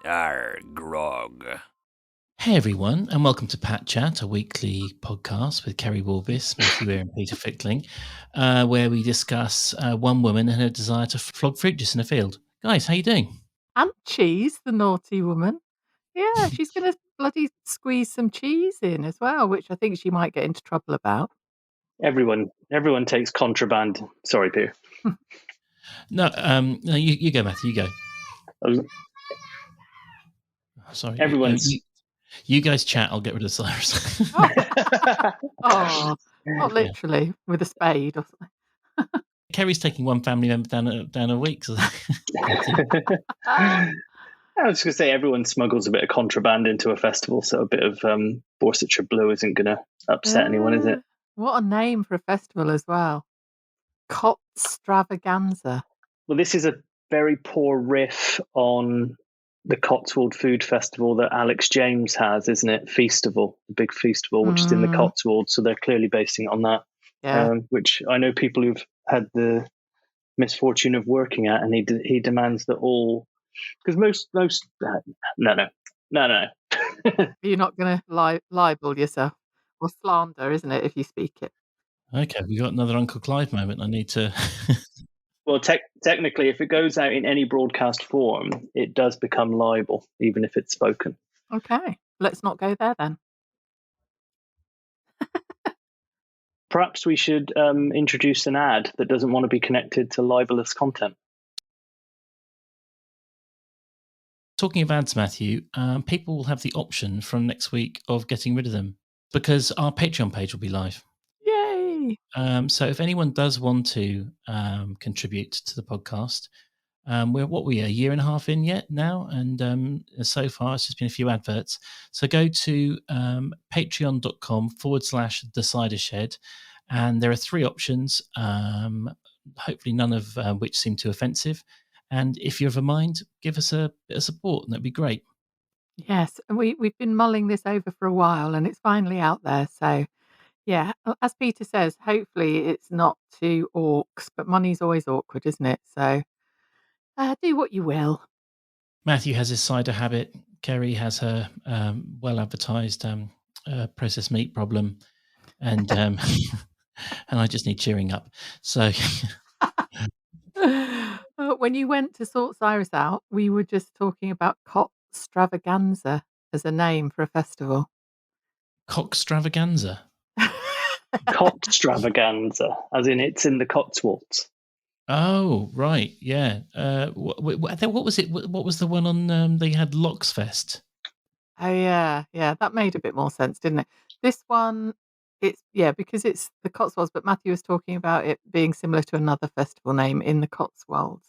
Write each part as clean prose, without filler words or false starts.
Grog. Hey everyone, and welcome to Pat Chat, a weekly podcast with Keri Matthew and Peter Fickling, where we discuss one woman and her desire to flog fruit juice in a field. Guys, how you doing? And cheese, the naughty woman. Yeah, she's going to bloody squeeze some cheese in as well, which I think she might get into trouble about. Everyone takes contraband. Sorry, Peter. No, you go, Matthew. You go. Sorry, Everyone's. You guys chat. I'll get rid of Cyrus. Oh, not literally with a spade or something. Keri's taking one family member down a week. So. I was going to say everyone smuggles a bit of contraband into a festival, so a bit of Borsetshire Blue isn't going to upset anyone, is it? What a name for a festival as well. Cottstravaganza. Well, this is a very poor riff on the Cotswold Food Festival that Alex James has, isn't it? Feastival, the big Feastival, which is in the Cotswolds. So they're clearly basing it on that, which I know people who've had the misfortune of working at, and he demands that all, because most no. You're not going to libel yourself or slander, isn't it, if you speak it? Okay, we got another Uncle Clive moment. I need to. Well, technically, if it goes out in any broadcast form, it does become libel, even if it's spoken. Okay, let's not go there then. Perhaps we should introduce an ad that doesn't want to be connected to libelous content. Talking of ads, Matthew, people will have the option from next week of getting rid of them because our Patreon page will be live. Yay! So if anyone does want to contribute to the podcast, we're a year and a half in yet now, and so far it's just been a few adverts. So go to patreon.com/thecidershed, and there are three options, hopefully none of which seem too offensive. And if you have a mind, give us a bit of support, and that'd be great. Yes, and we've been mulling this over for a while, and it's finally out there. So, yeah, as Peter says, hopefully it's not too orcs, but money's always awkward, isn't it? So, do what you will. Matthew has his cider habit. Keri has her well-advertised processed meat problem, and and I just need cheering up. So. When you went to sort Cyrus out, we were just talking about Cottstravaganza as a name for a festival. Cockstravaganza? Cottstravaganza, as in it's in the Cotswolds. Oh, right, yeah. What was it? What was the one on, they had Locksfest? Oh, yeah, that made a bit more sense, didn't it? This one, because it's the Cotswolds, but Matthew was talking about it being similar to another festival name in the Cotswolds.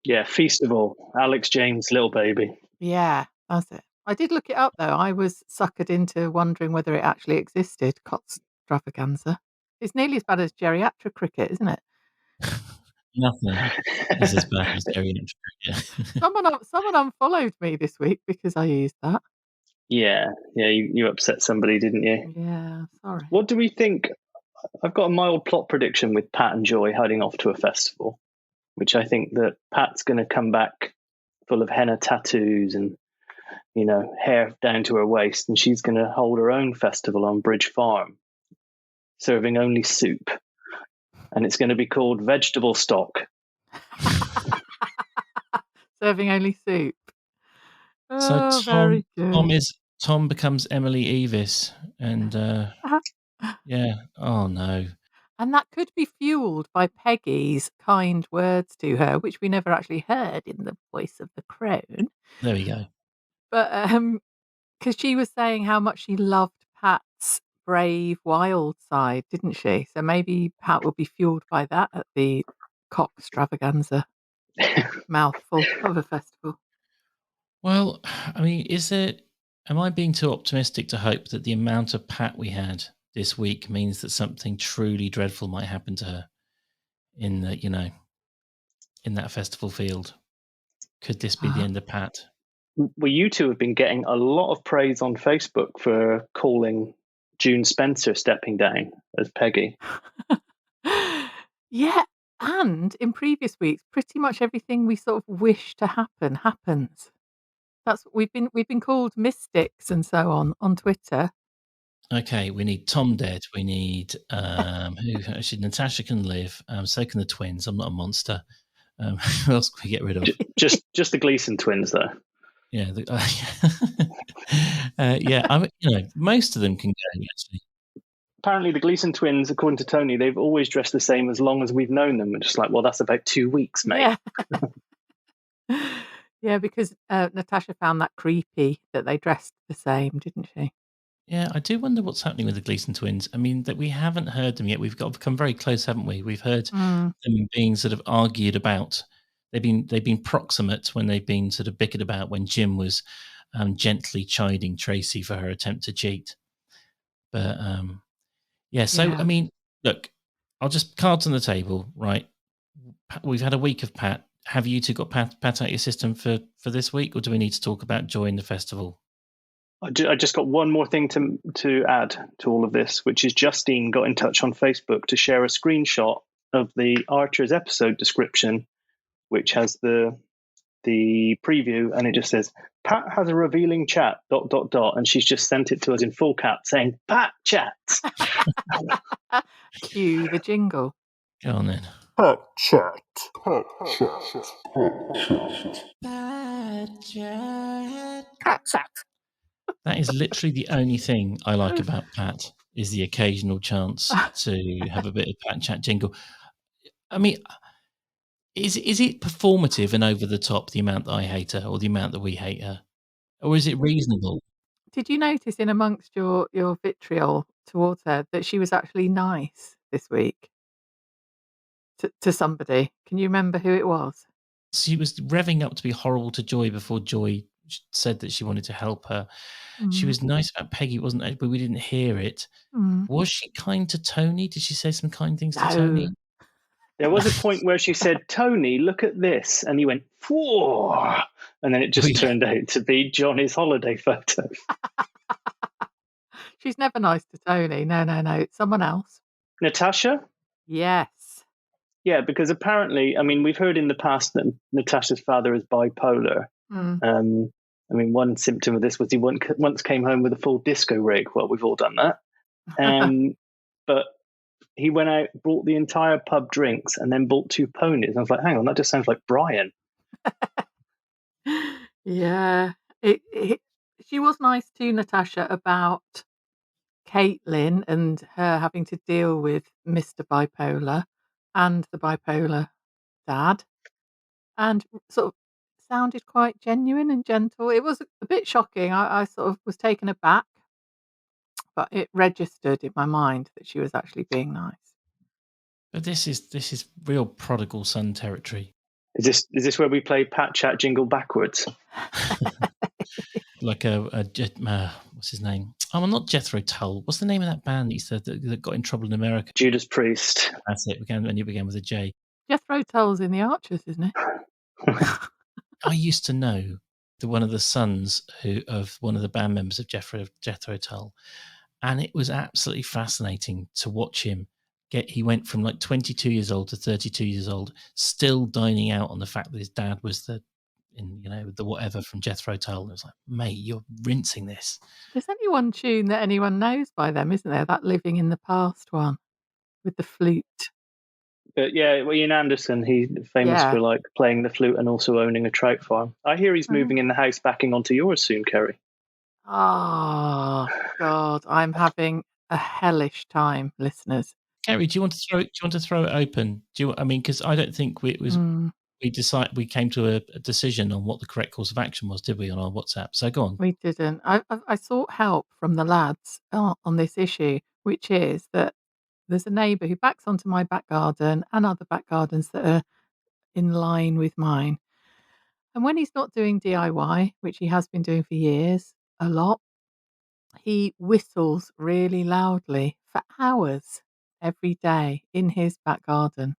Yeah, Feastival, Alex James' little baby. Yeah, that's it. I did look it up, though. I was suckered into wondering whether it actually existed, Cottstravaganza. It's nearly as bad as geriatric cricket, isn't it? Nothing is as bad as geriatric cricket. Someone unfollowed me this week because I used that. Yeah, you upset somebody, didn't you? Yeah, sorry. What do we think? I've got a mild plot prediction with Pat and Joy heading off to a festival, which I think that Pat's going to come back full of henna tattoos and, hair down to her waist, and she's going to hold her own festival on Bridge Farm, serving only soup. And it's going to be called Vegetable Stock. Serving only soup. So Tom becomes Emily Evis, and yeah. Oh no. And that could be fueled by Peggy's kind words to her, which we never actually heard in the voice of the crone. There we go. But because she was saying how much she loved Pat's brave, wild side, didn't she? So maybe Pat will be fueled by that at the Cockstravaganza mouthful of a festival. Well, I mean, am I being too optimistic to hope that the amount of Pat we had this week means that something truly dreadful might happen to her in that festival field? Could this be the end of Pat? Well, you two have been getting a lot of praise on Facebook for calling June Spencer stepping down as Peggy. Yeah, and in previous weeks, pretty much everything we sort of wish to happen happens. That's we've been called mystics and so on Twitter. Okay, we need Tom dead. We need who actually Natasha can live. So can the twins. I'm not a monster. Who else can we get rid of? Just the Gleason twins, though. Yeah, yeah. Most of them can go actually. Apparently, the Gleason twins, according to Tony, they've always dressed the same as long as we've known them. We're just like, well, that's about 2 weeks, mate. Yeah. Yeah, because Natasha found that creepy that they dressed the same, didn't she? Yeah, I do wonder what's happening with the Gleason twins. I mean, that we haven't heard them yet. We've come very close, haven't we? We've heard them being sort of argued about. They've been proximate when they've been sort of bickered about when Jim was gently chiding Tracy for her attempt to cheat. But yeah, so I mean, look, I'll just cards on the table, right? We've had a week of Pat. Have you two got Pat out your system for this week, or do we need to talk about Joy in the festival? I just got one more thing to add to all of this, which is Justine got in touch on Facebook to share a screenshot of the Archers episode description, which has the preview, and it just says, Pat has a revealing chat, ... And she's just sent it to us in full cap saying, Pat chats. Cue the jingle. Go on then. Pat chat. Pat chat. Pat chat. That is literally the only thing I like about Pat, is the occasional chance to have a bit of Pat chat jingle. I mean, is it performative and over the top, the amount that I hate her or the amount that we hate her? Or is it reasonable? Did you notice in amongst your vitriol towards her that she was actually nice this week to somebody? Can you remember who it was? She was revving up to be horrible to Joy before Joy said that she wanted to help her. She was nice about Peggy, wasn't it? But we didn't hear it. Was she kind to Tony? Did she say some kind things to Tony? There was a point where she said, Tony, look at this. And he went, whoa. And then it just turned out to be Johnny's holiday photo. She's never nice to Tony. No. It's someone else. Natasha? Yes. Yeah, because apparently, I mean, we've heard in the past that Natasha's father is bipolar. I mean, one symptom of this was he once came home with a full disco rig. Well, we've all done that. But he went out, bought the entire pub drinks, and then bought 2 ponies. I was like, hang on, that just sounds like Brian. Yeah. She was nice to Natasha about Caitlin and her having to deal with Mr. Bipolar and the bipolar dad, and sort of sounded quite genuine and gentle. It was a bit shocking. I sort of was taken aback, but it registered in my mind that she was actually being nice. But this is real prodigal son territory. Is this where we play Pat Chat jingle backwards? Like what's his name? Oh, not Jethro Tull. What's the name of that band he said that got in trouble in America? Judas Priest. That's it. It began with a J. Jethro Tull's in the Archers, isn't it? I used to know one of the sons of one of the band members of Jethro Tull, and it was absolutely fascinating to watch him. He went from like 22 years old to 32 years old, still dining out on the fact that his dad was the whatever from Jethro Tull. It was like, mate, you're rinsing this. There's only one tune that anyone knows by them, isn't there? That Living in the Past one with the flute. But yeah, Ian Anderson, he's famous for like playing the flute and also owning a trout farm. I hear he's moving in the house backing onto yours soon, Keri. Oh God, I'm having a hellish time, listeners. Keri, do you want to throw it open? Because I don't think it was. We came to a decision on what the correct course of action was, did we, on our WhatsApp? So go on. We didn't. I sought help from the lads on this issue, which is that there's a neighbour who backs onto my back garden and other back gardens that are in line with mine. And when he's not doing DIY, which he has been doing for years, a lot, he whistles really loudly for hours every day in his back garden.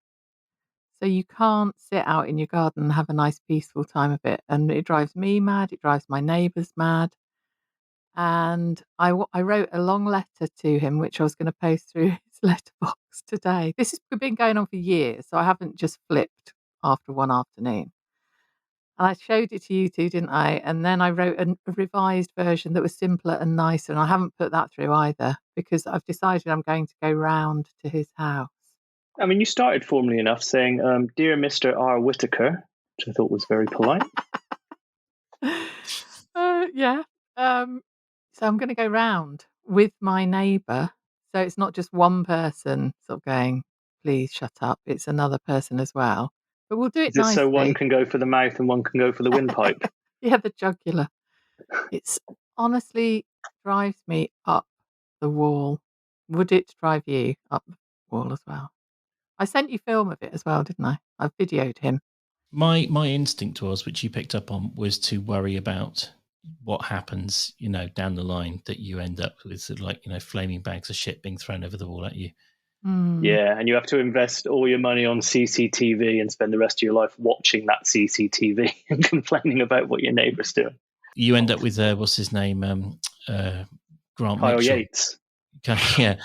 So you can't sit out in your garden and have a nice peaceful time of it. And it drives me mad. It drives my neighbours mad. And I wrote a long letter to him, which I was going to post through his letterbox today. This has been going on for years, so I haven't just flipped after one afternoon. And I showed it to you two, didn't I? And then I wrote a revised version that was simpler and nicer. And I haven't put that through either because I've decided I'm going to go round to his house. I mean, you started formally enough saying, "Dear Mr. R. Whitaker," which I thought was very polite. Yeah. So I'm going to go round with my neighbour. So it's not just one person sort of going, please shut up. It's another person as well. But we'll do it Is it so one nicely. can go for the mouth and one can go for the windpipe? Yeah, the jugular. It's honestly drives me up the wall. Would it drive you up the wall as well? I sent you film of it as well, didn't I? I videoed him. My instinct was, which you picked up on, was to worry about what happens, down the line, that you end up with sort of like, flaming bags of shit being thrown over the wall at you. Yeah, and you have to invest all your money on CCTV and spend the rest of your life watching that CCTV and complaining about what your neighbour's doing. You end up with what's his name, Grant Kyle Mitchell. Yates. Yeah.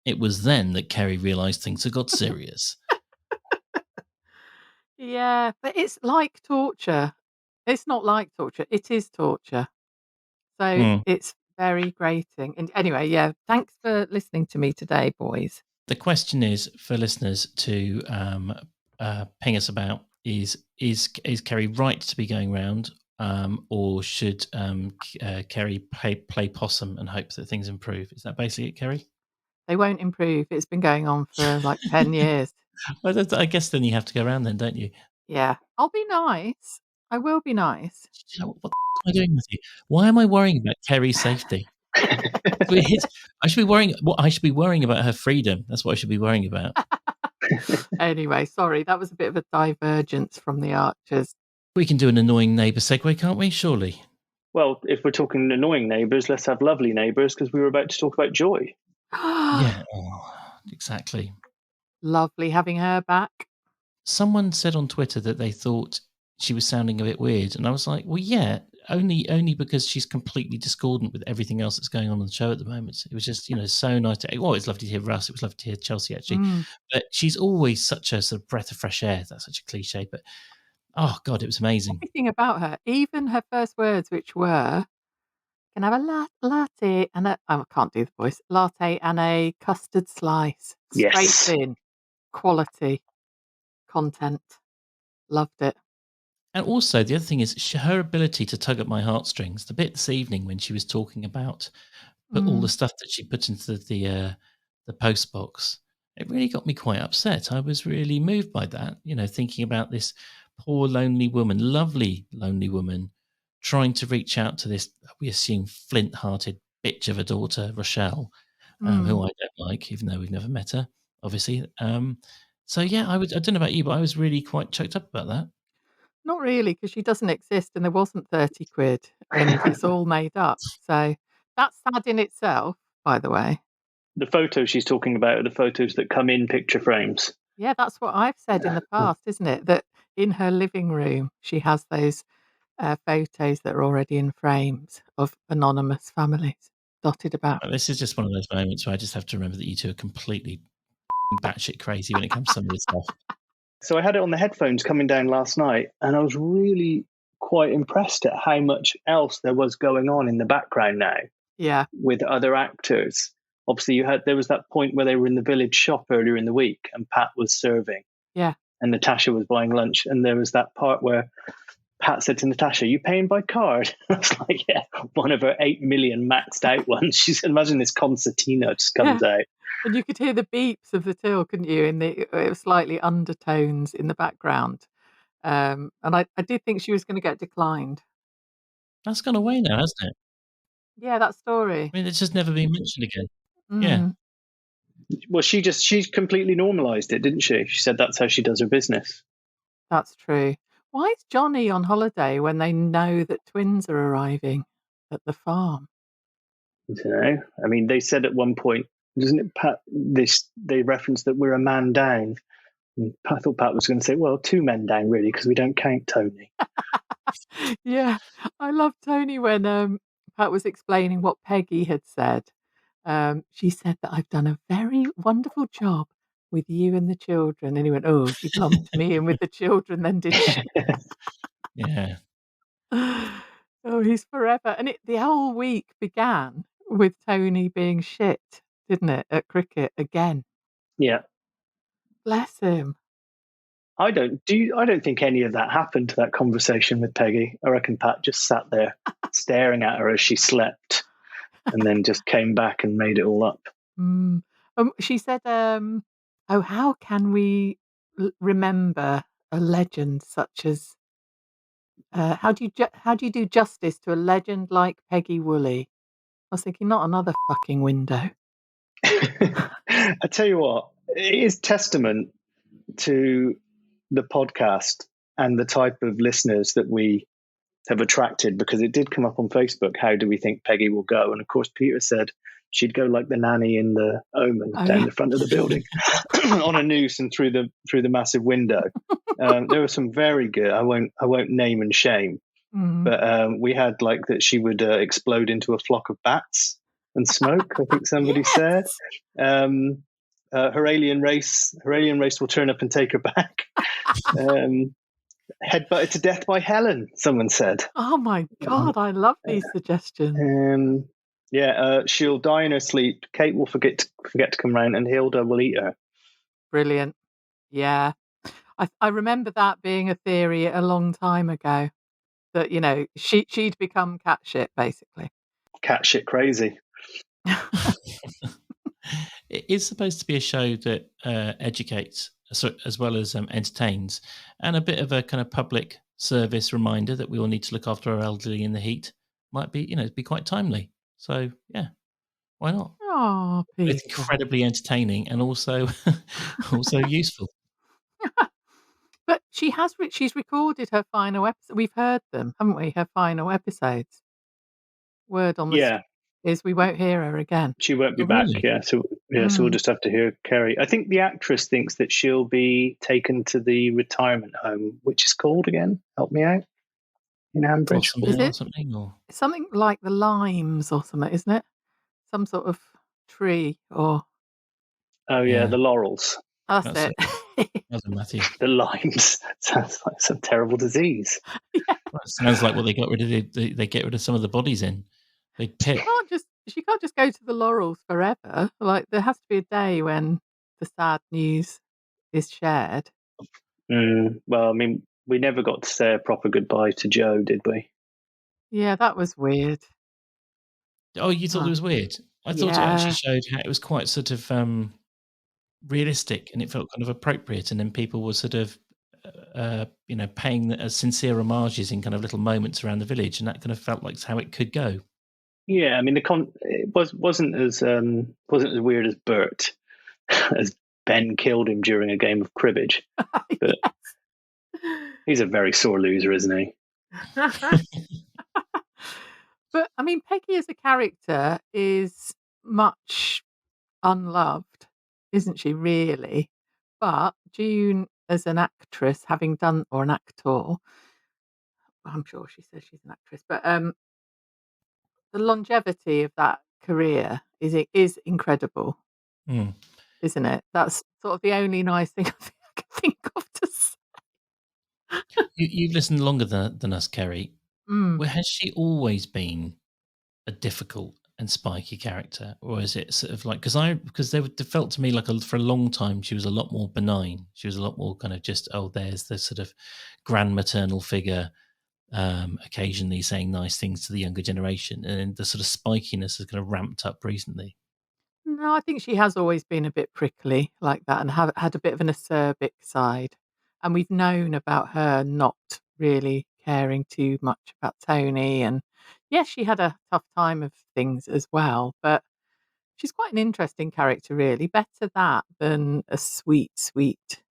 It was then that Keri realised things had got serious. Yeah, but it's like torture. It's not like torture. It is torture. So it's very grating. And anyway, yeah, thanks for listening to me today, boys. The question is for listeners to ping us about is Keri right to be going round, or should Keri play possum and hope that things improve? Is that basically it, Keri? They won't improve. It's been going on for like 10 years. Well, I guess then you have to go around then, don't you? Yeah, I'll be nice. I will be nice. What am I doing with you? Why am I worrying about Keri's safety? I should be worrying. I should be worrying about her freedom. That's what I should be worrying about. Anyway, sorry, that was a bit of a divergence from the Archers. We can do an annoying neighbour segue, can't we? Surely. Well, if we're talking annoying neighbours, let's have lovely neighbours, because we were about to talk about Joy. Yeah, exactly. Lovely having her back. Someone said on Twitter that they thought she was sounding a bit weird, and I was like, well, yeah, only because she's completely discordant with everything else that's going on the show at the moment. It was just, so nice to. Oh, it's lovely to hear Russ. It was lovely to hear Chelsea, actually. But she's always such a sort of breath of fresh air. That's such a cliche, but oh God, it was amazing. Everything about her, even her first words, which were, "Can I have a latte and a..." I can't do the voice. Latte and a custard slice. Yes. Straight in. Quality. Content. Loved it. And also, the other thing is her ability to tug at my heartstrings. The bit this evening when she was talking about all the stuff that she put into the post box, it really got me quite upset. I was really moved by that, thinking about this poor, lonely woman, lovely, lonely woman, trying to reach out to this, we assume, flint-hearted bitch of a daughter, Rochelle, who I don't like, even though we've never met her, obviously. So, yeah, I don't know about you, but I was really quite choked up about that. Not really, because she doesn't exist and there wasn't 30 quid and it's all made up. So that's sad in itself, by the way. The photos she's talking about are the photos that come in picture frames. Yeah, that's what I've said in the past, isn't it? That in her living room, she has those photos that are already in frames of anonymous families dotted about. This is just one of those moments where I just have to remember that you two are completely batshit crazy when it comes to some of this stuff. So I had it on the headphones coming down last night, and I was really quite impressed at how much else there was going on in the background now. Yeah. With other actors. Obviously, there was that point where they were in the village shop earlier in the week, and Pat was serving. Yeah. And Natasha was buying lunch, and there was that part where Pat said to Natasha, "You paying by card?" I was like, yeah, one of her 8 million maxed out ones. She said, imagine this concertina just comes out. And you could hear the beeps of the till, couldn't you? In the slightly undertones in the background. And I did think she was going to get declined. That's gone away now, hasn't it? Yeah, that story. I mean, it's just never been mentioned again. Yeah. Well, she completely normalised it, didn't she? She said that's how she does her business. That's true. Why is Johnny on holiday when they know that twins are arriving at the farm? I don't know. I mean, they said at one point, doesn't it, Pat, they referenced that we're a man down. And I thought Pat was going to say, well, 2 men down, really, because we don't count Tony. Yeah, I love Tony when Pat was explaining what Peggy had said. She said that I've done a very wonderful job with you and the children. And he went, oh, she lumped me in with the children then, did she? Yeah. Oh, he's forever. And the whole week began with Tony being shit, didn't it, at cricket again? Yeah. Bless him. I don't think any of that happened to that conversation with Peggy. I reckon Pat just sat there staring at her as she slept and then just came back and made it all up. She said, oh, how can we remember a legend such as how do you do justice to a legend like Peggy Woolley? I was thinking, not another fucking window. I tell you what, it is testament to the podcast and the type of listeners that we have attracted, because it did come up on Facebook. How do we think Peggy will go? And of course, Peter said she'd go like the nanny in The Omen, down the front of the building on a noose and through the massive window. There were some very good. I won't name and shame, but we had like that she would explode into a flock of bats and smoke. I think somebody said. Her alien race will turn up and take her back. Headbutted to death by Helen, someone said. Oh my God, I love these suggestions. She'll die in her sleep. Kate will forget to come round, and Hilda will eat her. Brilliant. Yeah. I remember that being a theory a long time ago, that, she'd become cat shit, basically. Cat shit crazy. It is supposed to be a show that educates as well as entertains, and a bit of a kind of public service reminder that we all need to look after our elderly in the heat. Might be, be quite timely. So yeah, why not? Oh, Peter. It's incredibly entertaining and also useful. But she's recorded her final episode. We've heard them, haven't we? Her final episodes. Word on the street is we won't hear her again. She won't be back. Really? So we'll just have to hear Keri. I think the actress thinks that she'll be taken to the retirement home, which is called again. Help me out. In Ambridge, is it something like the limes or something? Isn't it? Some sort of tree or. Oh yeah, the laurels. That's it. That's Matthew. The limes sounds like some terrible disease. Yeah. Well, it sounds like what they got rid of. They get rid of some of the bodies in. They pick. She can't just go to the laurels forever. Like, there has to be a day when the sad news is shared. Well, I mean, we never got to say a proper goodbye to Joe, did we? Yeah, that was weird. Oh, you thought it was weird? I thought it actually showed how it was quite sort of realistic, and it felt kind of appropriate. And then people were sort of, paying sincere homages in kind of little moments around the village, and that kind of felt like how it could go. Yeah, I mean, it wasn't as weird as Bert, as Ben killed him during a game of cribbage. But he's a very sore loser, isn't he? But I mean, Peggy as a character is much unloved, isn't she? Really, but June as an actress, having done, or an actor, I'm sure she says she's an actress, but the longevity of that career is incredible, isn't it? That's sort of the only nice thing I can think of to say. You've listened longer than us, Keri. Well, has she always been a difficult and spiky character, or is it sort of like because they felt to me like for a long time she was a lot more benign. She was a lot more kind of just there's the sort of grand maternal figure. Occasionally saying nice things to the younger generation, and the sort of spikiness has kind of ramped up recently. No, I think she has always been a bit prickly like that, and had a bit of an acerbic side. And we've known about her not really caring too much about Tony. And yes, she had a tough time of things as well, but she's quite an interesting character, really. Better that than a sweet, sweet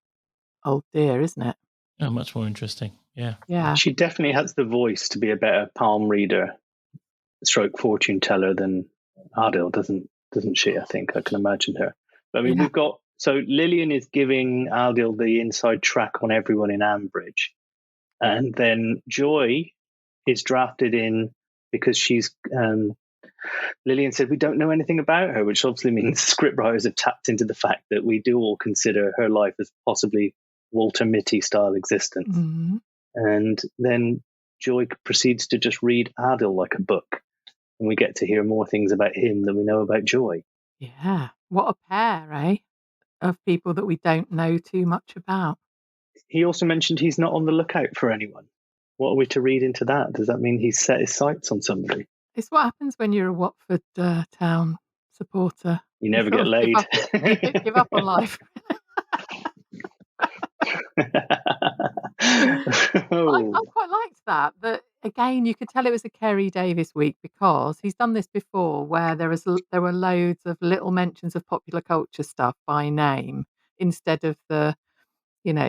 old dear, isn't it? Oh, much more interesting. Yeah. Yeah. She definitely has the voice to be a better palm reader, stroke fortune teller than Adil, doesn't she? I think I can imagine her. But I mean, we've got, so Lillian is giving Adil the inside track on everyone in Ambridge. And then Joy is drafted in because she's, Lillian said, we don't know anything about her, which obviously means scriptwriters have tapped into the fact that we do all consider her life as possibly Walter Mitty style existence. Mm-hmm. And then Joy proceeds to just read Adil like a book, and we get to hear more things about him than we know about Joy. Yeah. What a pair, eh? Of people that we don't know too much about. He also mentioned he's not on the lookout for anyone. What are we to read into that? Does that mean he's set his sights on somebody? It's what happens when you're a Watford Town supporter. You never get laid. Give up on life. I quite liked that. That again, you could tell it was a Kerry Davis week because he's done this before, where there were loads of little mentions of popular culture stuff by name instead of the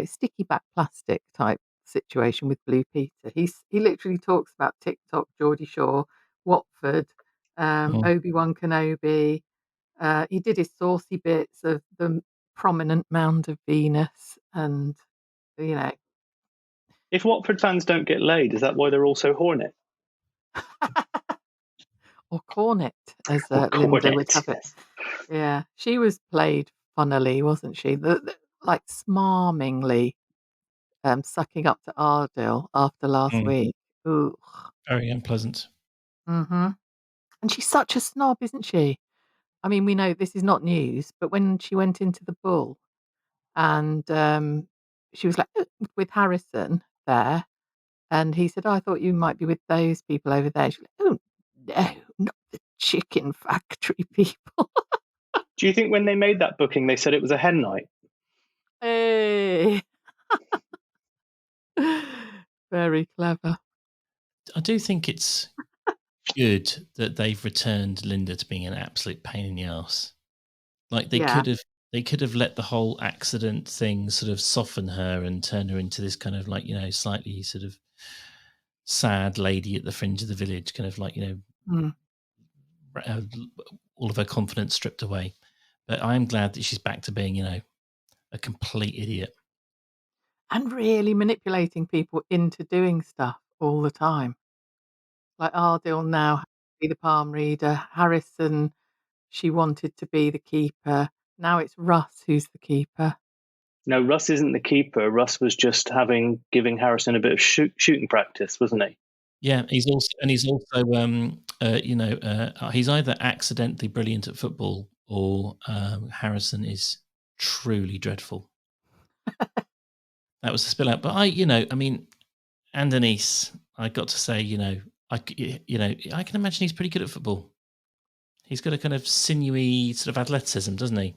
sticky back plastic type situation with Blue Peter. He literally talks about TikTok, Geordie Shore, Watford, Obi-Wan Kenobi. He did his saucy bits of the prominent Mound of Venus and. If Watford fans don't get laid, is that why they're all so horny? Or cornet, as Or Lynda would cornet, have it. yes. Yeah, she was played funnily, wasn't she? Like smarmingly sucking up to Adil after last week. Ooh. Very unpleasant. Mm-hmm. And she's such a snob, isn't she? I mean, we know this is not news, but when she went into the Bull and she was like with Harrison there, and he said, "Oh, I thought you might be with those people over there." She's like, "Oh no, not the chicken factory people." Do you think when they made that booking, they said it was a hen night? Hey. Very clever. I do think it's good that they've returned Lynda to being an absolute pain in the arse. Like they could have let the whole accident thing sort of soften her and turn her into this kind of like, slightly sort of sad lady at the fringe of the village, kind of like, all of her confidence stripped away. But I'm glad that she's back to being, a complete idiot. And really manipulating people into doing stuff all the time. Like Adil now has to be the palm reader. Harrison, she wanted to be the keeper. Now it's Russ who's the keeper. No, Russ isn't the keeper. Russ was just giving Harrison a bit of shooting practice, wasn't he? Yeah, he's also he's either accidentally brilliant at football or Harrison is truly dreadful. That was the spill out. But and Denise, I got to say, I can imagine he's pretty good at football. He's got a kind of sinewy sort of athleticism, doesn't he?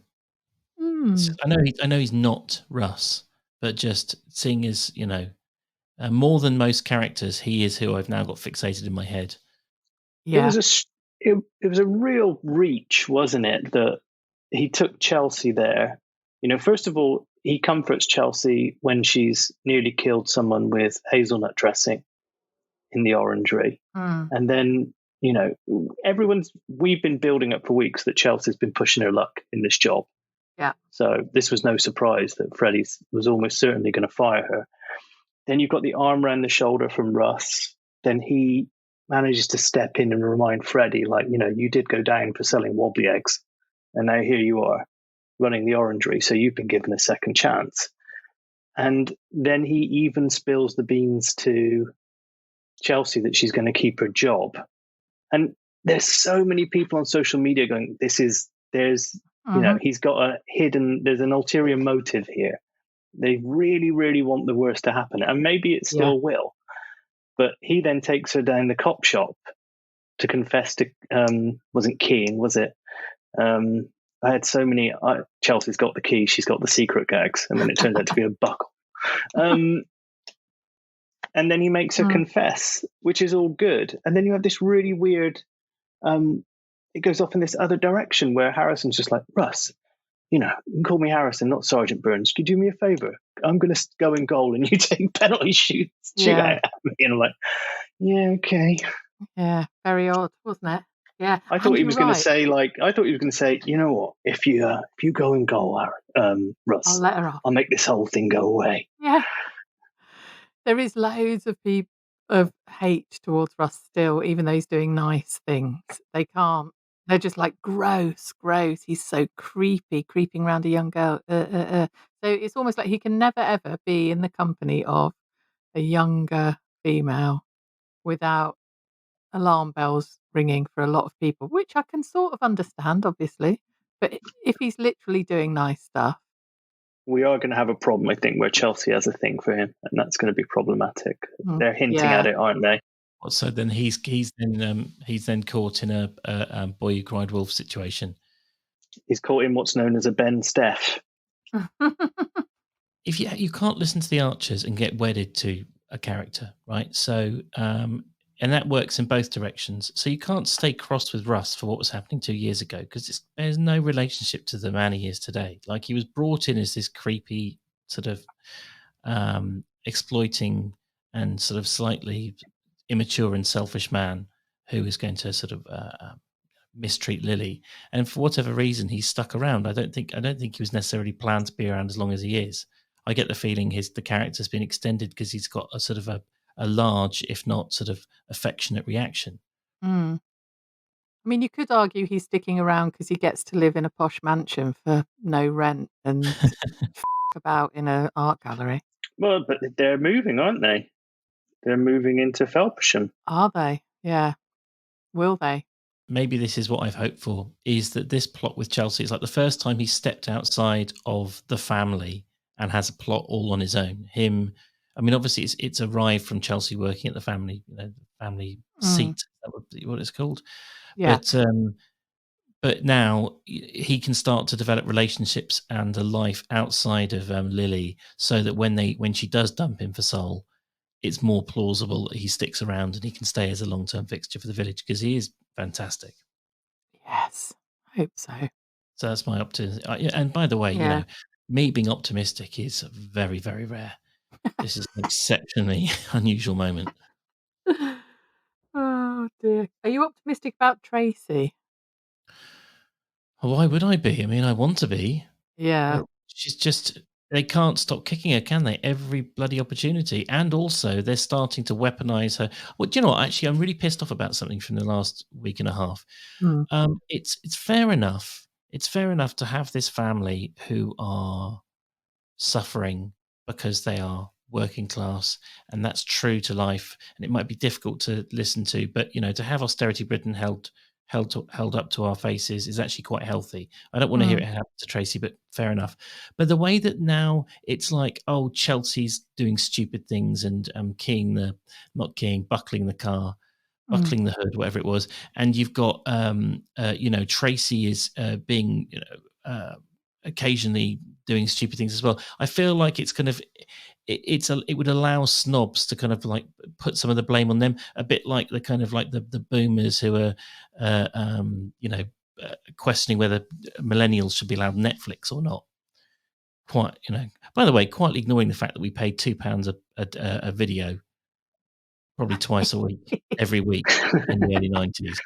I know he's not Russ, but just seeing as more than most characters, he is who I've now got fixated in my head. Yeah. It was a real reach, wasn't it, that he took Chelsea there. First of all, he comforts Chelsea when she's nearly killed someone with hazelnut dressing in the orangery. And then, we've been building up for weeks that Chelsea's been pushing her luck in this job. Yeah. So this was no surprise that Freddie was almost certainly going to fire her. Then you've got the arm around the shoulder from Russ. Then he manages to step in and remind Freddie, like, you did go down for selling wobbly eggs. And now here you are running the orangery. So you've been given a second chance. And then he even spills the beans to Chelsea that she's going to keep her job. And there's so many people on social media going, there's he's got there's an ulterior motive here. They really, really want the worst to happen. And maybe it still will. But he then takes her down the cop shop to confess to, wasn't keying, was it? I had so many, Chelsea's got the key, she's got the secret gags, and then it turns out to be a buckle. And then he makes her confess, which is all good. And then you have this really weird, it goes off in this other direction where Harrison's just like, Russ, you can call me Harrison, not Sergeant Burns. Could you do me a favor? I'm going to go in goal and you take penalty shoot out at me. And I'm like, yeah, okay. Yeah, very odd, wasn't it? Yeah. I thought he was going to say, you know what? If you go in goal, Russ, I'll let her off. I'll make this whole thing go away. Yeah. There is loads of hate towards Russ still, even though he's doing nice things. They can't. They're just like, gross. He's so creeping around a young girl. So it's almost like he can never, ever be in the company of a younger female without alarm bells ringing for a lot of people, which I can sort of understand, obviously. But if he's literally doing nice stuff, we are going to have a problem, I think, where Chelsea has a thing for him, and that's going to be problematic. They're hinting at it, aren't they? So then he's then caught in a boy who cried wolf situation. He's caught in what's known as a Ben Steph. If you can't listen to the Archers and get wedded to a character, right? So and that works in both directions. So you can't stay cross with Russ for what was happening 2 years ago because there's no relationship to the man he is today. Like, he was brought in as this creepy sort of exploiting and sort of slightly immature and selfish man who is going to sort of mistreat Lily, and for whatever reason he's stuck around. I don't think he was necessarily planned to be around as long as he is. I get the feeling the character's been extended because he's got a sort of a large, if not sort of affectionate reaction. I mean, you could argue he's sticking around because he gets to live in a posh mansion for no rent and about in an art gallery. Well, but they're moving, aren't they? They're moving into Felpersham. Are they? Yeah. Will they? Maybe this is what I've hoped for, is that this plot with Chelsea is like the first time he stepped outside of the family and has a plot all on his own. I mean, obviously it's arrived from Chelsea working at the family, family seat. That would be what it's called. Yeah. But now he can start to develop relationships and a life outside of Lily, so that when she does dump him for Sol, it's more plausible that he sticks around and he can stay as a long-term fixture for the village, because he is fantastic. Yes, I hope so. So that's my optimism. And by the way, me being optimistic is very, very rare. This is an exceptionally unusual moment. Oh dear. Are you optimistic about Tracy? Why would I be? I mean, I want to be. Yeah. She's just, they can't stop kicking her, can they? Every bloody opportunity. And also, they're starting to weaponize her. Well, do you know what? Actually, I'm really pissed off about something from the last week and a half. It's fair enough. It's fair enough to have this family who are suffering because they are working class, and that's true to life. And it might be difficult to listen to, but to have austerity Britain held up to our faces is actually quite healthy. I don't want to hear it happen to Tracy, but fair enough. But the way that now it's like, oh, Chelsea's doing stupid things and buckling the car, buckling the hood, whatever it was, and you've got Tracy is being occasionally doing stupid things as well. I feel like it's kind of it would allow snobs to kind of like put some of the blame on them, a bit like the kind of like the boomers who are questioning whether millennials should be allowed Netflix or not. Quite, by the way, quietly ignoring the fact that we paid £2 a video probably twice a week, every week in the early 90s.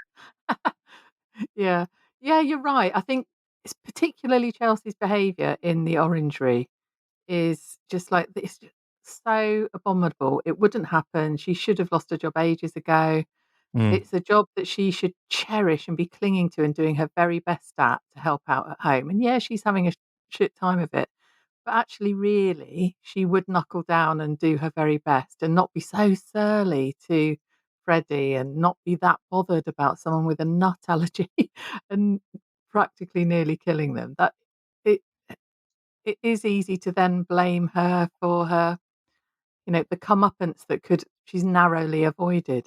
Yeah, you're right. I think it's particularly Chelsea's behaviour in the Orangery is just like, it's just so abominable. It wouldn't happen. She should have lost her job ages ago. It's a job that she should cherish and be clinging to and doing her very best at to help out at home. And yeah, she's having a shit time of it. But actually, really, she would knuckle down and do her very best and not be so surly to Freddie and not be that bothered about someone with a nut allergy and practically nearly killing them. That it it is easy to then blame her for her, the comeuppance that she's narrowly avoided.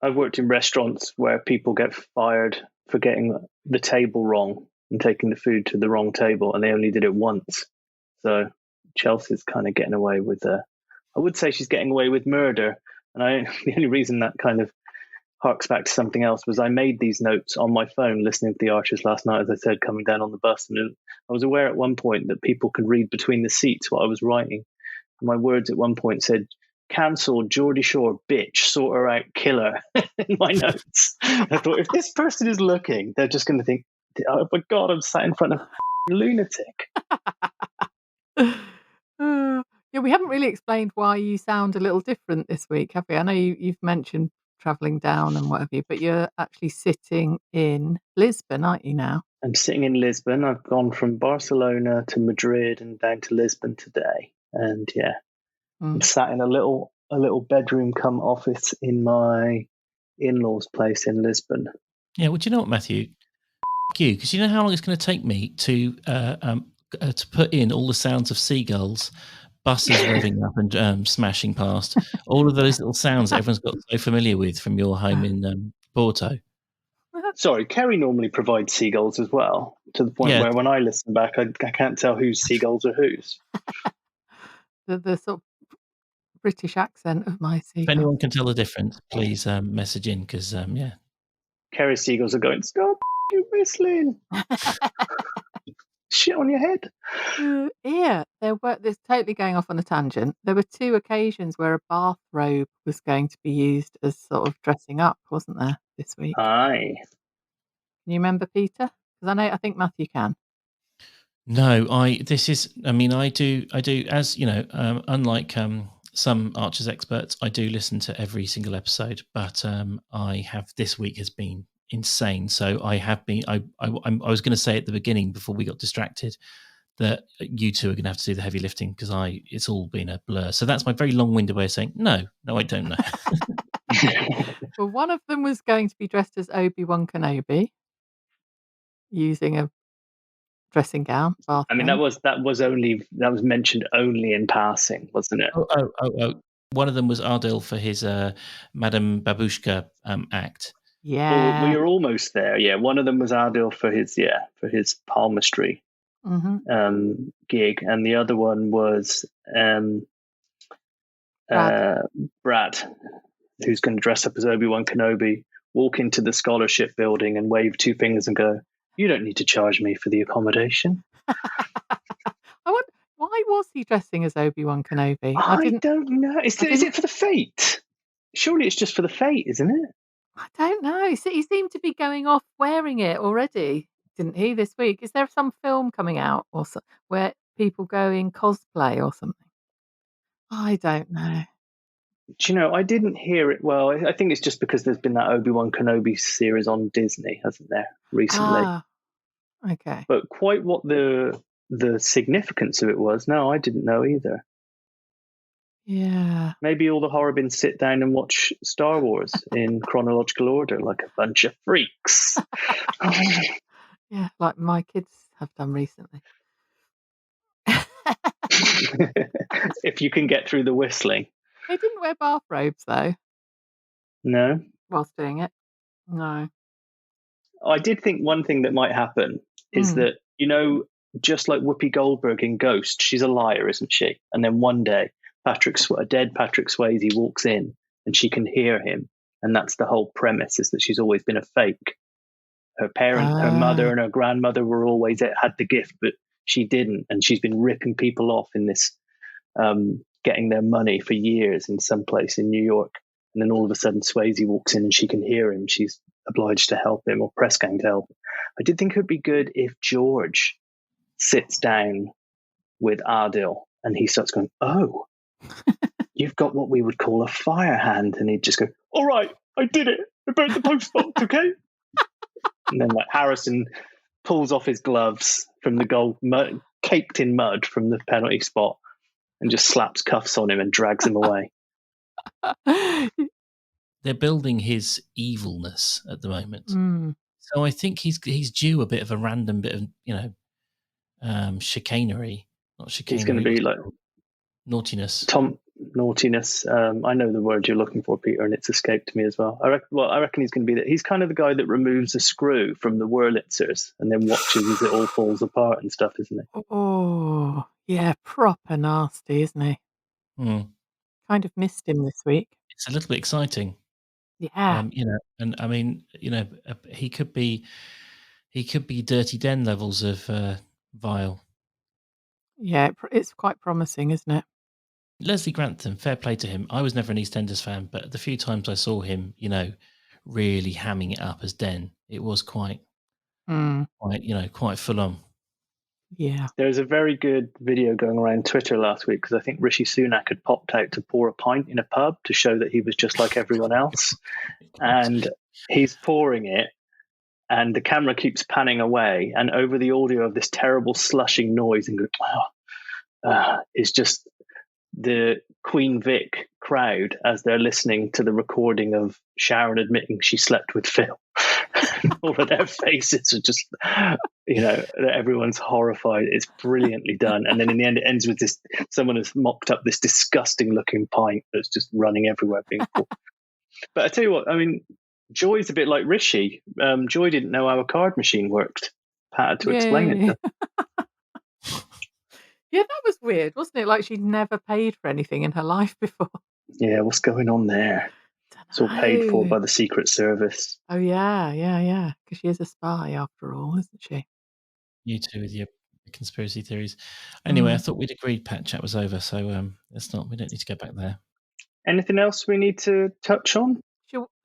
I've worked in restaurants where people get fired for getting the table wrong and taking the food to the wrong table, and they only did it once. So Chelsea's kind of getting away with I would say she's getting away with murder. And the only reason that kind of harks back to something else was I made these notes on my phone listening to the Archers last night, as I said, coming down on the bus. And I was aware at one point that people could read between the seats what I was writing. And my words at one point said, "Cancel Geordie Shore, bitch, sort her out, kill her," in my notes. I thought, if this person is looking, they're just going to think, oh my God, I'm sat in front of a lunatic. Yeah, we haven't really explained why you sound a little different this week, have we? I know you've mentioned travelling down and what have you, but you're actually sitting in Lisbon, aren't you now? I'm sitting in Lisbon. I've gone from Barcelona to Madrid and down to Lisbon today. And yeah, I'm sat in a little bedroom come office in my in-laws' place in Lisbon. Yeah, well, do you know what, Matthew? You, because you know how long it's going to take me to put in all the sounds of seagulls, buses revving up and smashing past, all of those little sounds that everyone's got so familiar with from your home in Porto. Sorry, Keri normally provides seagulls as well, to the point where when I listen back, I can't tell whose seagulls are whose. The sort of British accent of my seagull. If anyone can tell the difference, please message in, because, Keri's seagulls are going, stop you whistling. Shit on your head. Yeah, this is totally going off on a tangent. There were 2 occasions where a bathrobe was going to be used as sort of dressing up, wasn't there, this week? Aye. Can you remember, Peter? Because I think Matthew can. No, I do, as you know, unlike some Archers experts, I do listen to every single episode, but this week has been insane. So I was going to say at the beginning, before we got distracted, that you two are going to have to do the heavy lifting, because it's all been a blur. So that's my very long-winded way of saying no, I don't know. Well, one of them was going to be dressed as Obi-Wan Kenobi, using a dressing gown. I mean, that was mentioned only in passing, wasn't it? Oh. One of them was Adil for his Madame Babushka act. Yeah. Well, you're almost there. Yeah, one of them was Adil for his palmistry gig, and the other one was Brad, who's going to dress up as Obi-Wan Kenobi, walk into the scholarship building and wave 2 fingers and go, "You don't need to charge me for the accommodation." I wonder, why was he dressing as Obi-Wan Kenobi? I don't know. Is it for the fate? Surely it's just for the fate, isn't it? I don't know. He seemed to be going off wearing it already, didn't he, this week? Is there some film coming out where people go in cosplay or something? I don't know. Do you know, I didn't hear it. Well, I think it's just because there's been that Obi-Wan Kenobi series on Disney, hasn't there, recently? Ah, okay. But quite what the significance of it was, no, I didn't know either. Yeah. Maybe all the Horribins sit down and watch Star Wars in chronological order, like a bunch of freaks. Yeah, like my kids have done recently. If you can get through the whistling. They didn't wear bathrobes, though. No? Whilst doing it. No. I did think one thing that might happen is that, you know, just like Whoopi Goldberg in Ghost, she's a liar, isn't she? And then one day, a dead Patrick Swayze walks in and she can hear him. And that's the whole premise, is that she's always been a fake. Her her mother and her grandmother had the gift, but she didn't. And she's been ripping people off in this, getting their money for years in some place in New York. And then all of a sudden Swayze walks in and she can hear him. She's obliged to help him, or press gang to help him. I did think it would be good if George sits down with Adil and he starts going, "Oh, you've got what we would call a fire hand." And he'd just go, "All right, I did it. I burnt the postbox, okay?" And then like Harrison pulls off his gloves from the goal, caked in mud from the penalty spot, and just slaps cuffs on him and drags him away. They're building his evilness at the moment. So I think he's due a bit of a random bit of, chicanery. Not chicanery. He's going to be like naughtiness. Naughtiness. I know the word you're looking for, Peter, and it's escaped me as well. I reckon he's going to be he's kind of the guy that removes a screw from the Wurlitzers and then watches as it all falls apart and stuff, isn't he? Oh, yeah, proper nasty, isn't he? Kind of missed him this week. It's a little bit exciting. Yeah. And I mean, he could be Dirty Den levels of vile. Yeah, it's quite promising, isn't it? Leslie Grantham, fair play to him. I was never an EastEnders fan, but the few times I saw him, really hamming it up as Den, it was quite full on. Yeah. There's a very good video going around Twitter last week because I think Rishi Sunak had popped out to pour a pint in a pub to show that he was just like everyone else. And he's pouring it and the camera keeps panning away, and over the audio of this terrible slushing noise and is just the Queen Vic crowd as they're listening to the recording of Sharon admitting she slept with Phil. All of their faces are just, everyone's horrified. It's brilliantly done. And then in the end, it ends with this: someone has mocked up this disgusting looking pint that's just running everywhere being poured. But I tell you what, I mean, Joy's a bit like Rishi. Joy didn't know how a card machine worked. Pat had to explain it to her. Yeah, that was weird, wasn't it? Like she'd never paid for anything in her life before. Yeah, what's going on there? It's all paid for by the Secret Service. Oh, yeah. Because she is a spy after all, isn't she? You two with your conspiracy theories. Anyway, I thought we'd agreed Pat chat was over, so we don't need to go back there. Anything else we need to touch on?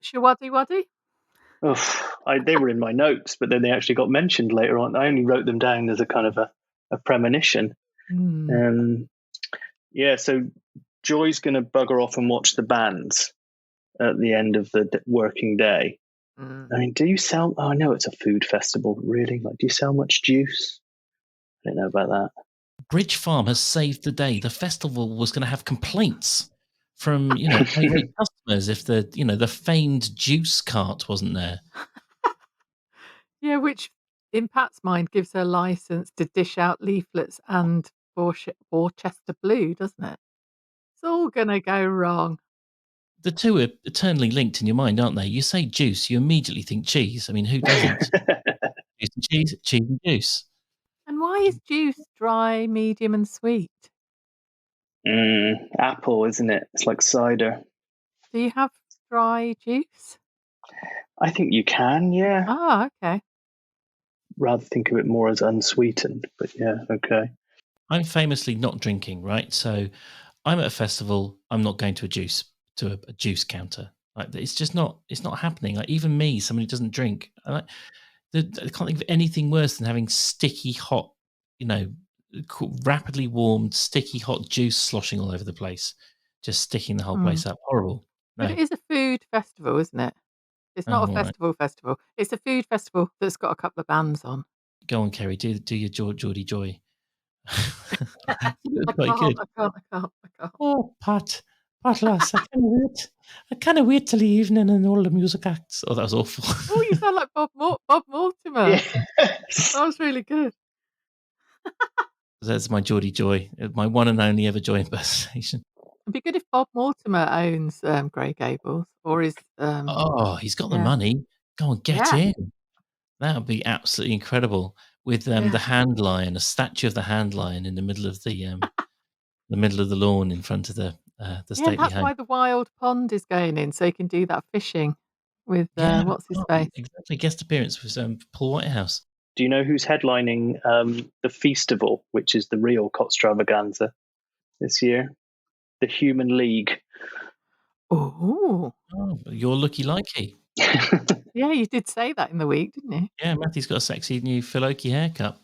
Shawaddy? They were in my notes, but then they actually got mentioned later on. I only wrote them down as a kind of a premonition. So Joy's going to bugger off and watch the bands at the end of the working day. I mean, do you sell? Oh, I know it's a food festival, really. Like, do you sell much juice? I don't know about that. Bridge Farm has saved the day. The festival was going to have complaints from irate customers if the famed juice cart wasn't there. Yeah, which in Pat's mind gives her license to dish out leaflets and Worcester Blue, doesn't it? It's all going to go wrong. The two are eternally linked in your mind, aren't they? You say juice, you immediately think cheese. I mean, who doesn't? Juice and cheese, cheese and juice. And why is juice dry, medium, and sweet? Apple, isn't it? It's like cider. Do you have dry juice? I think you can, yeah. Ah, okay. Rather think of it more as unsweetened, but yeah, okay. I'm famously not drinking, right? So I'm at a festival. I'm not going to a juice counter. Like, it's just not. It's not happening. Like, even me, somebody who doesn't drink, I can't think of anything worse than having sticky hot, rapidly warmed, sticky hot juice sloshing all over the place, just sticking the whole place up. Horrible. No. But it is a food festival, isn't it? It's not a festival. It's a food festival that's got a couple of bands on. Go on, Keri. Do your Geordie Joy. I Quite good. can't. Oh, Pat lass, I can't wait till the evening and all the music acts. Oh, that was awful. Oh, you sound like Bob Mortimer. Yes. That was really good. That's my Geordie Joy, my one and only ever Joy impersonation. It'd be good if Bob Mortimer owns Grey Gables, or is. He's got the money. Go on, get in. That would be absolutely incredible. With the hand lion, a statue of the hand lion in the middle of the lawn in front of the stately that's home. why the wild pond is going in, so you can do that fishing with what's his face. Exactly, guest appearance with Paul Whitehouse. Do you know who's headlining the Feastival, which is the real Cotstravaganza this year? The Human League. Oh, you're lucky. Yeah, you did say that in the week, didn't you? Yeah, Matthew's got a sexy new Phil Oakey haircut.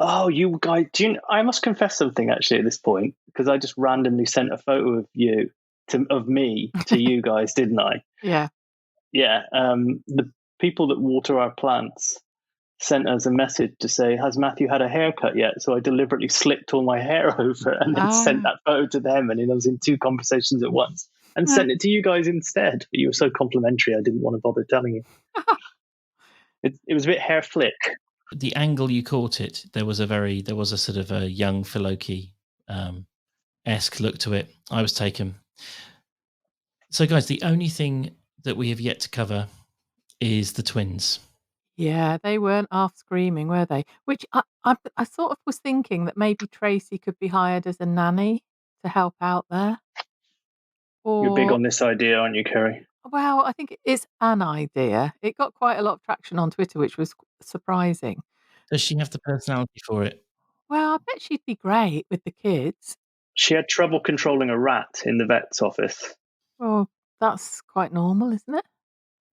Oh, you guys! I must confess something actually at this point, because I just randomly sent a photo of me to you guys, didn't I? Yeah. Yeah. The people that water our plants sent us a message to say, "Has Matthew had a haircut yet?" So I deliberately slicked all my hair over and then sent that photo to them, and I was in two conversations at once, and sent it to you guys instead. But you were so complimentary, I didn't want to bother telling you. It was a bit hair flick. The angle you caught it, there was a sort of a young Phil Oakey esque look to it. I was taken. So, guys, the only thing that we have yet to cover is the twins. Yeah, they weren't half screaming, were they? Which I sort of was thinking that maybe Tracy could be hired as a nanny to help out there. You're big on this idea, aren't you, Keri? Well, I think it is an idea. It got quite a lot of traction on Twitter, which was surprising. Does she have the personality for it? Well, I bet she'd be great with the kids. She had trouble controlling a rat in the vet's office. Well, that's quite normal, isn't it?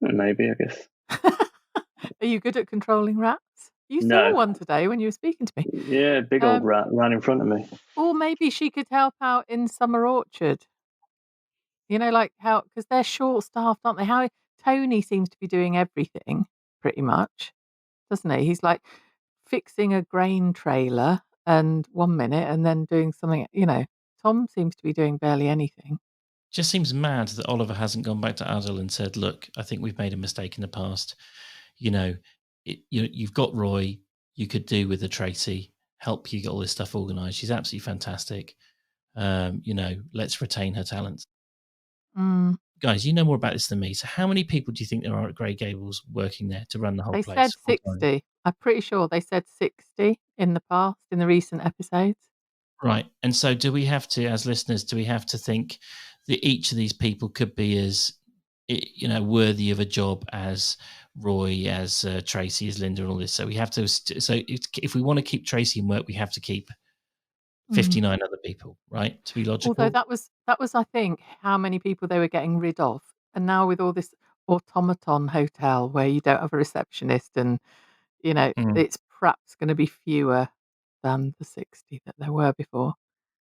Maybe, I guess. Are you good at controlling rats? You saw one today when you were speaking to me. Yeah, big old rat ran in front of me. Or maybe she could help out in Summer Orchard. Like how, because they're short-staffed, aren't they? How Tony seems to be doing everything, pretty much, doesn't he? He's like fixing a grain trailer and 1 minute and then doing something, Tom seems to be doing barely anything. Just seems mad that Oliver hasn't gone back to Adil and said, look, I think we've made a mistake in the past. You've got Roy. You could do with a Tracy, help you get all this stuff organised. She's absolutely fantastic. Let's retain her talents. Guys, you know more about this than me. So how many people do you think there are at Grey Gables working there to run the whole They place? said 60. I'm pretty sure they said 60 in the past, in the recent episodes. Right. And so do we have to, as listeners, think that each of these people could be as, worthy of a job as Roy, as Tracy, as Lynda, and all this? So we have to, if we want to keep Tracy in work, we have to keep 59 other people, right? To be logical. Although that was, I think, how many people they were getting rid of. And now with all this automaton hotel where you don't have a receptionist and, it's perhaps going to be fewer than the 60 that there were before.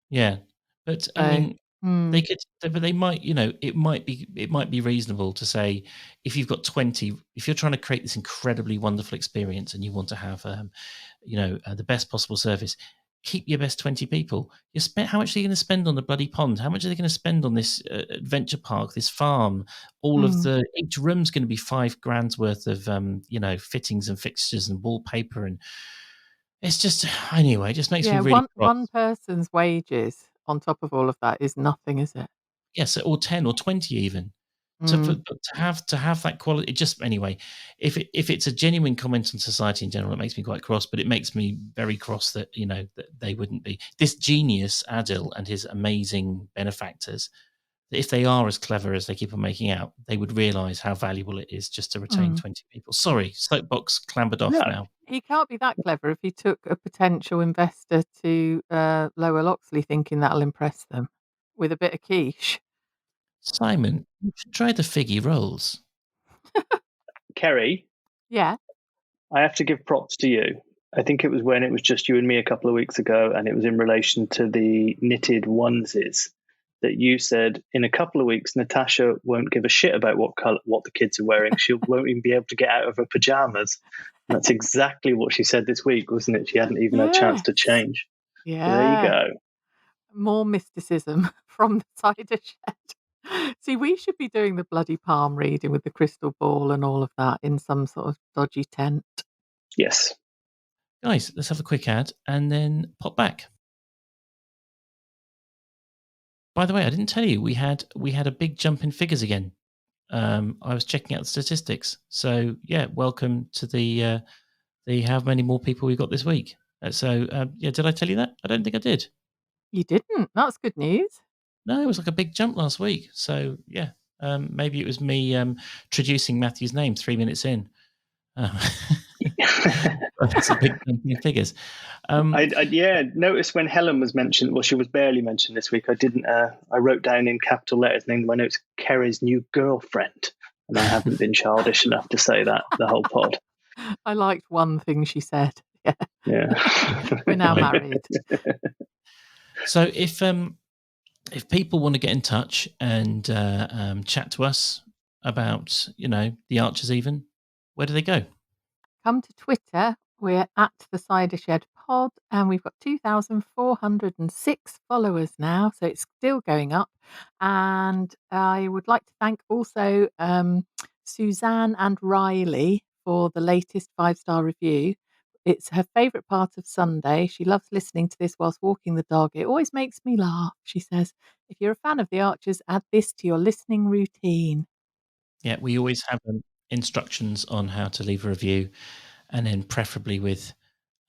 Yeah. But I mean, they could, but they might, it might be reasonable to say if you've got 20, if you're trying to create this incredibly wonderful experience and you want to have, the best possible service, keep your best 20 people. How much are you going to spend on the bloody pond? How much are they going to spend on this adventure park, this farm? Each room's going to be $5,000 worth of, fittings and fixtures and wallpaper. And it's just, anyway, it just makes me really cross. One person's wages on top of all of that is nothing, is it? Yes, or 10 or 20 even. To have that quality, anyway, if it's a genuine comment on society in general, it makes me quite cross, but it makes me very cross that, that they wouldn't be. This genius, Adil, and his amazing benefactors, that if they are as clever as they keep on making out, they would realise how valuable it is just to retain 20 people. Sorry, soapbox clambered off now. He can't be that clever if he took a potential investor to Lower Loxley thinking that'll impress them with a bit of quiche. Simon, you should try the figgy rolls. Kerry? Yeah? I have to give props to you. I think it was when it was just you and me a couple of weeks ago, and it was in relation to the knitted onesies that you said in a couple of weeks, Natasha won't give a shit about what the kids are wearing. She won't even be able to get out of her pajamas. And that's exactly what she said this week, wasn't it? She hadn't even had a chance to change. Yeah. So there you go. More mysticism from the cider shed. See, we should be doing the bloody palm reading with the crystal ball and all of that in some sort of dodgy tent. Yes. Guys, let's have a quick ad and then pop back. By the way, I didn't tell you we had a big jump in figures again. I was checking out the statistics. So yeah, welcome to the how many more people we got this week. Did I tell you that? I don't think I did. You didn't. That's good news. No, it was like a big jump last week. So yeah, maybe it was me traducing Matthew's name 3 minutes in. That's a big jump in figures. Notice when Helen was mentioned. Well, she was barely mentioned this week. I didn't. I wrote down in capital letters in my notes Kerry's new girlfriend, and I haven't been childish enough to say that the whole pod. I liked one thing she said. Yeah. We're now married. So if people want to get in touch and chat to us about the Archers, even, where do they go? Come to Twitter. We're at the Cider Shed Pod, and we've got 2,406 followers now, so it's still going up. And I would like to thank also Suzanne and Riley for the latest 5-star review. It's her favourite part of Sunday. She loves listening to this whilst walking the dog. It always makes me laugh, she says. If you're a fan of the Archers, add this to your listening routine. Yeah, we always have instructions on how to leave a review, and then preferably with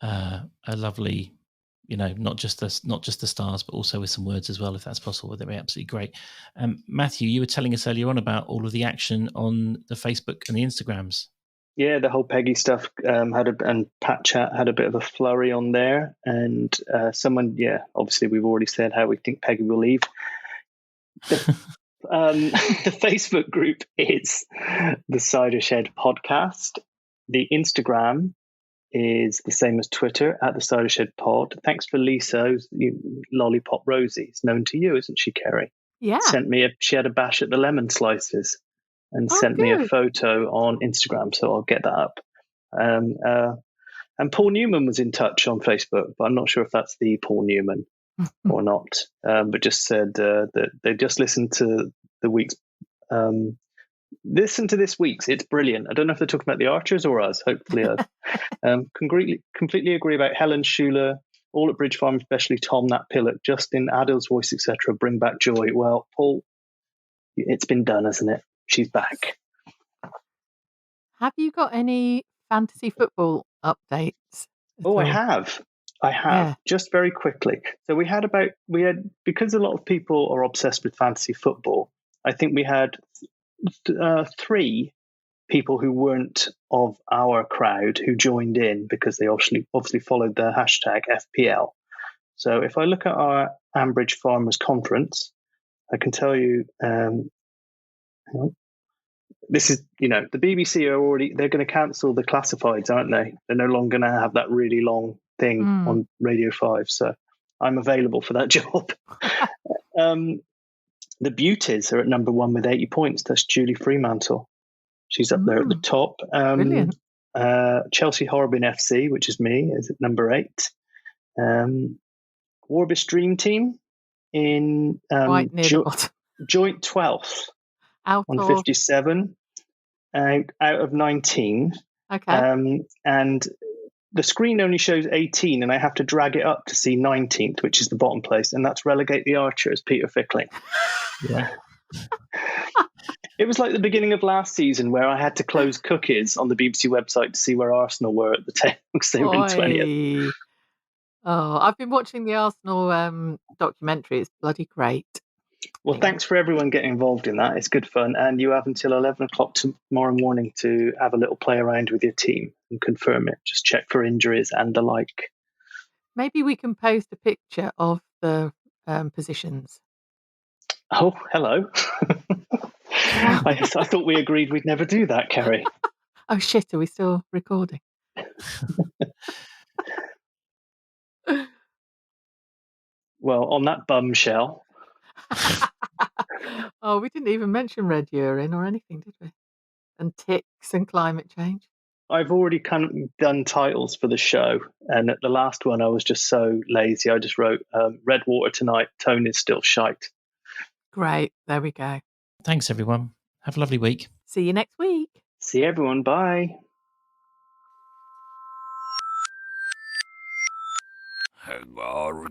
a lovely, not just the stars, but also with some words as well, if that's possible. That'd be absolutely great. Matthew, you were telling us earlier on about all of the action on the Facebook and the Instagrams. Yeah, the whole Peggy stuff and Pat Chat had a bit of a flurry on there, and obviously we've already said how we think Peggy will leave. The Facebook group is the Cider Shed Podcast. The Instagram is the same as Twitter, at the Cider Shed Pod. Thanks for Lisa, Lollipop Rosie. It's known to you, isn't she, Kerry? Yeah. She had a bash at the lemon slices and sent me a photo on Instagram, so I'll get that up. And Paul Newman was in touch on Facebook, but I'm not sure if that's the Paul Newman. or not, but just said that they just listened to the week's. Listen to this week's. It's brilliant. I don't know if they're talking about the Archers or us. Hopefully us. Completely agree about Helen Schuler, all at Bridge Farm, especially Tom, Nat Pillock, Justin, Adil's voice, etc. Bring back joy. Well, Paul, it's been done, hasn't it? She's back. Have you got any fantasy football updates? Oh, I have. Yeah. Just very quickly. So we had because a lot of people are obsessed with fantasy football. I think we had 3 people who weren't of our crowd who joined in because they obviously followed the hashtag FPL. So if I look at our Ambridge Farmers Conference, I can tell you, this is, the BBC they're going to cancel the classifieds, aren't they? They're no longer going to have that really long thing on Radio 5. So I'm available for that job. The Beauties are at number 1 with 80 points. That's Julie Fremantle. She's up there at the top. Brilliant. Chelsea Harbin FC, which is me, is at number 8. Warbis Dream Team in Quite near the bottom. joint 12th Out on of 57, out of 19. Okay. And the screen only shows 18, and I have to drag it up to see 19th, which is the bottom place, and that's Relegate the Archers, Peter Fickling. Yeah. It was like the beginning of last season where I had to close cookies on the BBC website to see where Arsenal were at the time because they were in 20th. Oh, I've been watching the Arsenal documentary. It's bloody great. Well, thanks for everyone getting involved in that. It's good fun. And you have until 11 o'clock tomorrow morning to have a little play around with your team and confirm it. Just check for injuries and the like. Maybe we can post a picture of the positions. Oh, hello. I thought we agreed we'd never do that, Keri. Oh, shit. Are we still recording? Well, on that bombshell. Oh, we didn't even mention red urine or anything, did we? And ticks and climate change. I've already kind of done titles for the show, and at the last one I was just so lazy. I just wrote Red Water Tonight, Tone is Still Shite. Great. There we go. Thanks, everyone. Have a lovely week. See you next week. See everyone. Bye. Hang on.